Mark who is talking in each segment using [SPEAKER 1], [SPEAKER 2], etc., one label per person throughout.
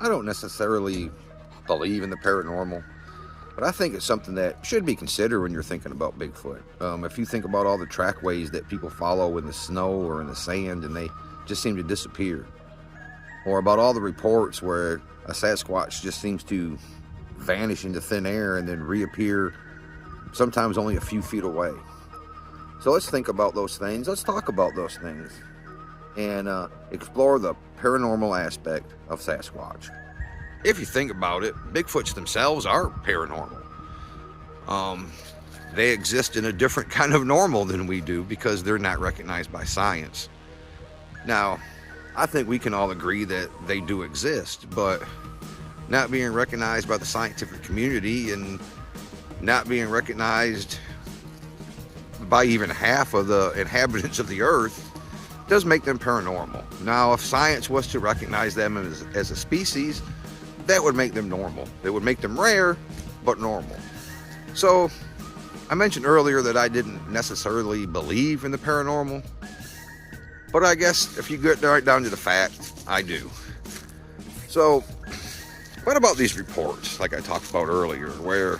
[SPEAKER 1] I don't necessarily believe in the paranormal, but I think it's something that should be considered when you're thinking about Bigfoot. If you think about all the trackways that people follow in the snow or in the sand and they just seem to disappear, or about all the reports where a Sasquatch just seems to vanish into thin air and then reappear sometimes only a few feet away. So let's think about those things. Let's talk about those things and explore the paranormal aspect of Sasquatch. If you think about it, Bigfoots themselves are paranormal. They exist in a different kind of normal than we do because they're not recognized by science. Now, I think we can all agree that they do exist, but not being recognized by the scientific community and not being recognized by even half of the inhabitants of the earth does make them paranormal. Now, if science was to recognize them as a species, that would make them normal. It would make them rare, but normal. So, I mentioned earlier that I didn't necessarily believe in the paranormal, but I guess if you get right down to the fact, I do. So, what about these reports, like I talked about earlier, where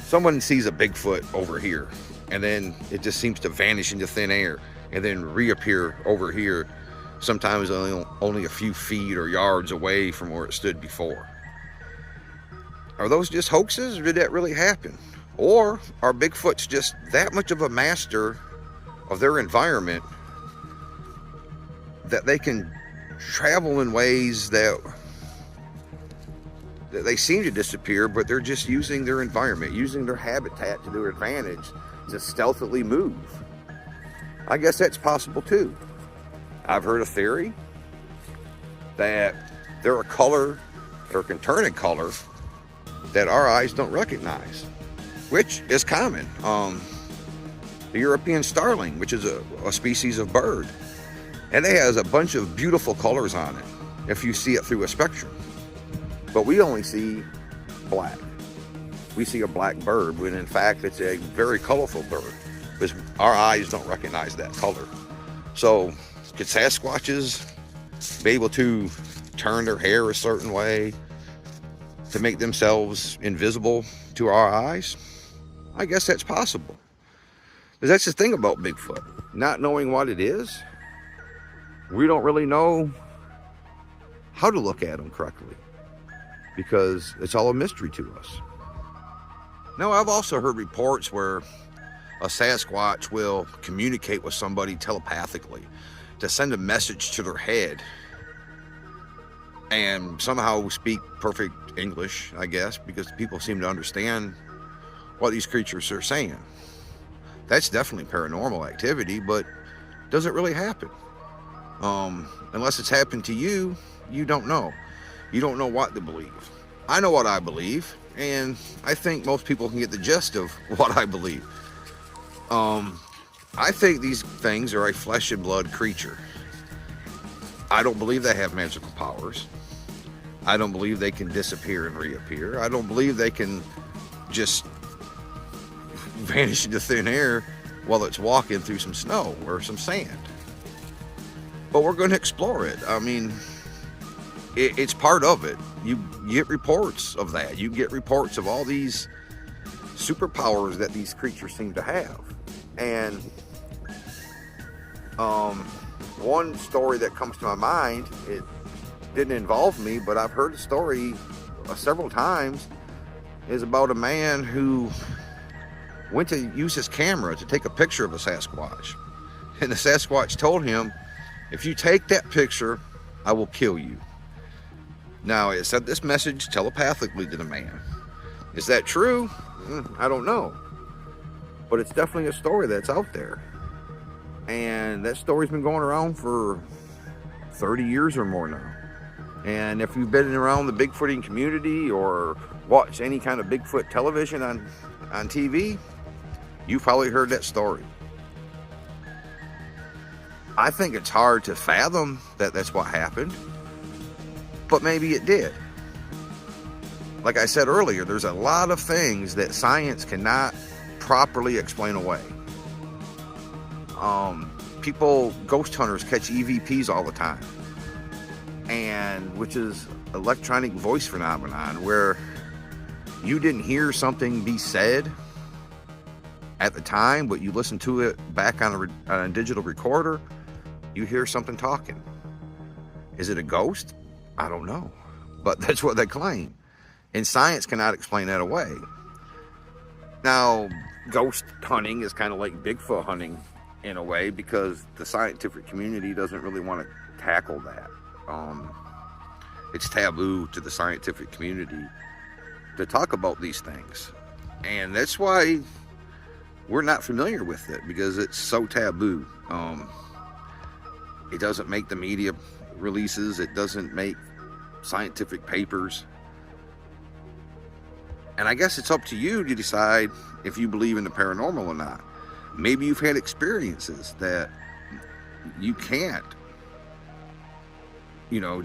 [SPEAKER 1] someone sees a Bigfoot over here, and then it just seems to vanish into thin air, and then reappear over here, sometimes only a few feet or yards away from where it stood before? Are those just hoaxes, or did that really happen? Or are Bigfoots just that much of a master of their environment that they can travel in ways that they seem to disappear, but they're just using their environment, using their habitat to their advantage to stealthily move? I guess that's possible too. I've heard a theory that they're a color, or can turn a color, that our eyes don't recognize, which is common. The European starling, which is a species of bird, and it has a bunch of beautiful colors on it if you see it through a spectrum. But we only see black. We see a black bird, when in fact it's a very colorful bird, because our eyes don't recognize that color. So, could Sasquatches be able to turn their hair a certain way to make themselves invisible to our eyes? I guess that's possible. Because that's the thing about Bigfoot. Not knowing what it is, we don't really know how to look at them correctly, because it's all a mystery to us. Now, I've also heard reports where a Sasquatch will communicate with somebody telepathically to send a message to their head and somehow speak perfect English, I guess, because people seem to understand what these creatures are saying. That's definitely paranormal activity, but does it really happen? Unless it's happened to you, you don't know. You don't know what to believe. I know what I believe, and I think most people can get the gist of what I believe. I think these things are a flesh and blood creature. I don't believe they have magical powers. I don't believe they can disappear and reappear. I don't believe they can just vanish into thin air while it's walking through some snow or some sand. But we're going to explore it. I mean, it's part of it. You get reports of that. You get reports of all these superpowers that these creatures seem to have. And one story that comes to my mind, it didn't involve me, but I've heard the story several times, is about a man who went to use his camera to take a picture of a Sasquatch. And the Sasquatch told him, "If you take that picture, I will kill you." Now, it sent this message telepathically to the man. Is that true? I don't know. But it's definitely a story that's out there. And that story's been going around for 30 years or more now. And if you've been around the Bigfooting community or watched any kind of Bigfoot television on TV, You've probably heard that story. I think it's hard to fathom that that's what happened, but maybe it did. Like I said earlier, there's a lot of things that science cannot properly explain away. Ghost hunters catch EVPs all the time, and which is electronic voice phenomenon, where you didn't hear something be said at the time, but you listen to it back on a digital recorder, you hear something talking. Is it a ghost? I don't know, but that's what they claim. And science cannot explain that away. Now, ghost hunting is kind of like Bigfoot hunting in a way, because the scientific community doesn't really want to tackle that. It's taboo to the scientific community to talk about these things. And that's why we're not familiar with it, because it's so taboo. It doesn't make the media releases. It doesn't make scientific papers. And I guess it's up to you to decide if you believe in the paranormal or not. Maybe you've had experiences that you can't,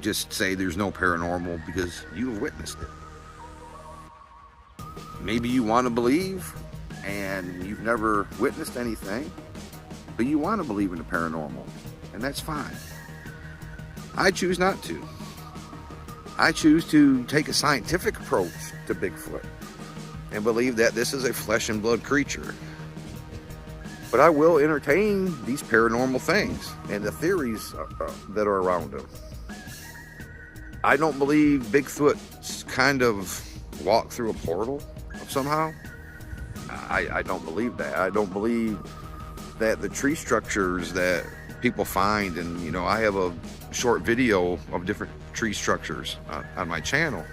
[SPEAKER 1] just say there's no paranormal because you've witnessed it. Maybe you want to believe and you've never witnessed anything, but you want to believe in the paranormal, and that's fine. I choose not to. I choose to take a scientific approach to Bigfoot and believe that this is a flesh and blood creature. But I will entertain these paranormal things and the theories that are around them. I don't believe Bigfoot's kind of walked through a portal somehow. I don't believe that. I don't believe that the tree structures that people find, and I have a short video of different tree structures on my channel.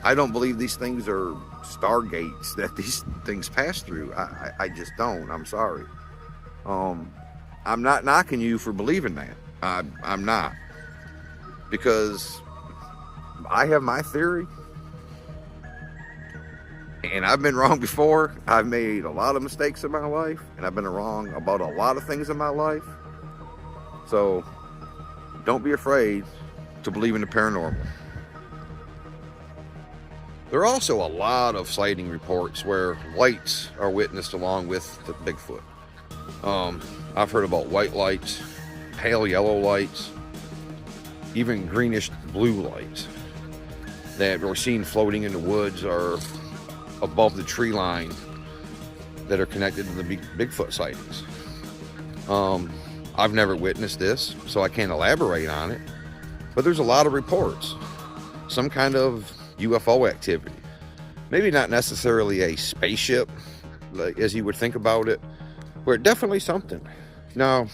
[SPEAKER 1] I don't believe these things are stargates that these things pass through. I just don't. I'm sorry. I'm not knocking you for believing that. I'm not. Because I have my theory, and I've been wrong before. I've made a lot of mistakes in my life, and I've been wrong about a lot of things in my life. So don't be afraid to believe in the paranormal. There are also a lot of sighting reports where lights are witnessed along with the Bigfoot. I've heard about white lights, pale yellow lights, even greenish blue lights that were seen floating in the woods or above the tree line that are connected to the Bigfoot sightings. I've never witnessed this, so I can't elaborate on it, but there's a lot of reports. Some kind of UFO activity. Maybe not necessarily a spaceship, like, as you would think about it, but definitely something. Now,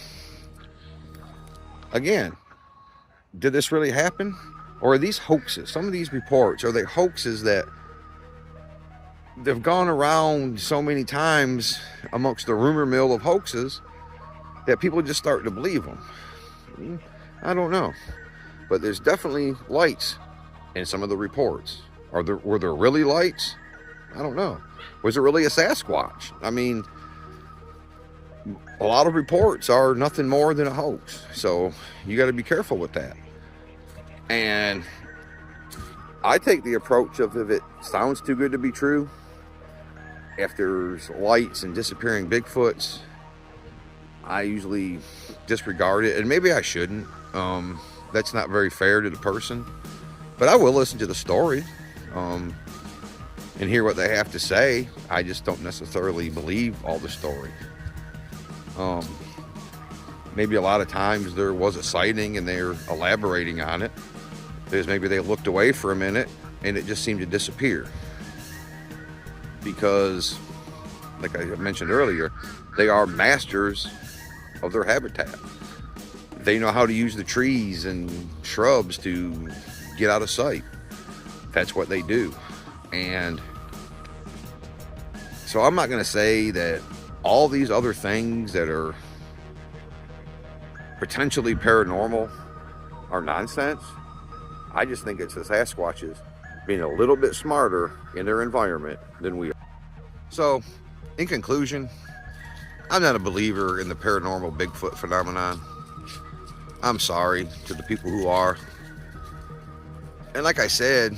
[SPEAKER 1] again, did this really happen? Or are these hoaxes? Some of these reports, are they hoaxes that they've gone around so many times amongst the rumor mill of hoaxes that people just start to believe them? I don't know. But there's definitely lights in some of the reports. Were there really lights? I don't know. Was it really a Sasquatch? I mean, a lot of reports are nothing more than a hoax. So you got to be careful with that. And I take the approach of, if it sounds too good to be true, if there's lights and disappearing Bigfoots, I usually disregard it. And maybe I shouldn't. That's not very fair to the person. But I will listen to the story and hear what they have to say. I just don't necessarily believe all the story. Maybe a lot of times there was a sighting and they're elaborating on it, because maybe they looked away for a minute and it just seemed to disappear. Because, like I mentioned earlier, they are masters of their habitat. They know how to use the trees and shrubs to get out of sight. That's what they do. And so I'm not going to say that all these other things that are potentially paranormal are nonsense. I just think it's the Sasquatches being a little bit smarter in their environment than we are. So, in conclusion, I'm not a believer in the paranormal Bigfoot phenomenon. I'm sorry to the people who are. And like I said,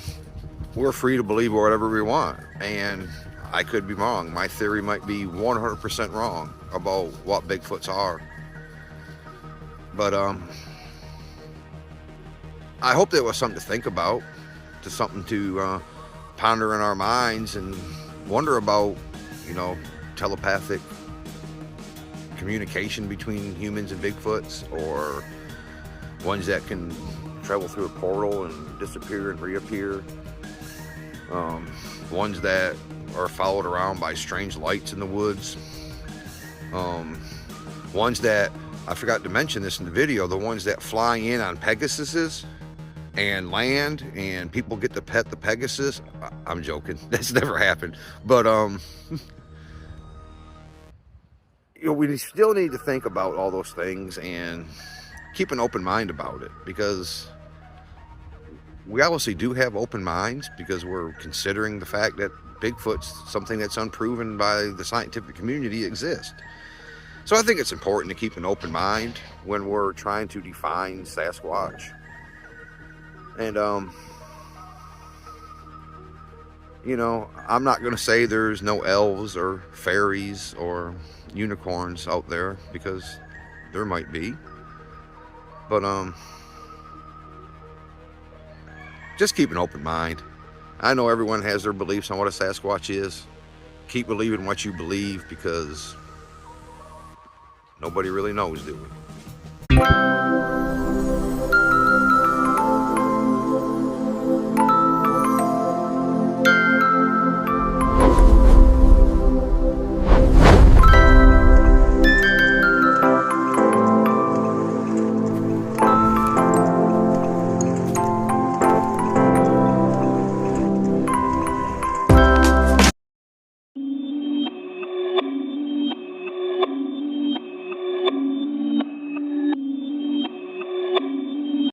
[SPEAKER 1] we're free to believe whatever we want. And I could be wrong. My theory might be 100% wrong about what Bigfoots are. But I hope that was something to think about, something to ponder in our minds and wonder about, you know, telepathic communication between humans and Bigfoots, or ones that can travel through a portal and disappear and reappear, ones that are followed around by strange lights in the woods, ones that, I forgot to mention this in the video, the ones that fly in on Pegasuses and land and people get to pet the Pegasus. I'm joking, that's never happened, but you know, we still need to think about all those things and keep an open mind about it, because we obviously do have open minds, because we're considering the fact that Bigfoot's something that's unproven by the scientific community exists. So I think it's important to keep an open mind when we're trying to define Sasquatch. And you know, I'm not going to say there's no elves or fairies or unicorns out there, because there might be. But just keep an open mind. I know everyone has their beliefs on what a Sasquatch is. Keep believing what you believe, because nobody really knows, do we?